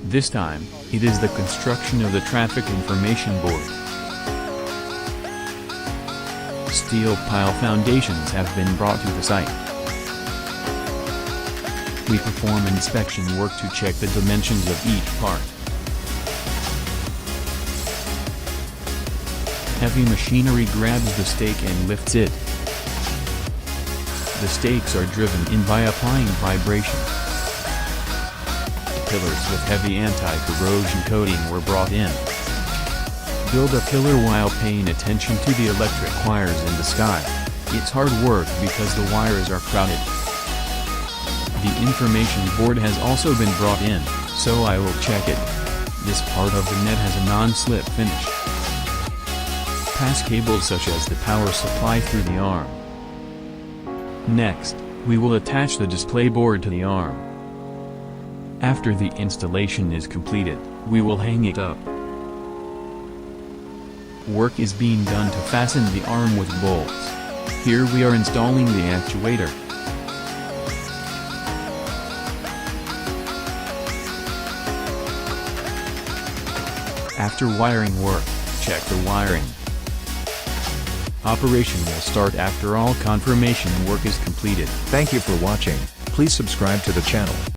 This time, it is the construction of the traffic information board. Steel pile foundations have been brought to the site. We perform inspection work to check the dimensions of each part. Heavy machinery grabs the stake and lifts it. The stakes are driven in by applying vibration. Pillars with heavy anti-corrosion coating were brought in. Build a pillar while paying attention to the electric wires in the sky. It's hard work because the wires are crowded. The information board has also been brought in, so I will check it. This part of the net has a non-slip finish. Pass cables such as the power supply through the arm. Next, we will attach the display board to the arm. After the installation is completed, we will hang it up. Work is being done to fasten the arm with bolts. Here we are installing the actuator. After wiring work, check the wiring. Operation will start after all confirmation work is completed. Thank you for watching. Please subscribe to the channel.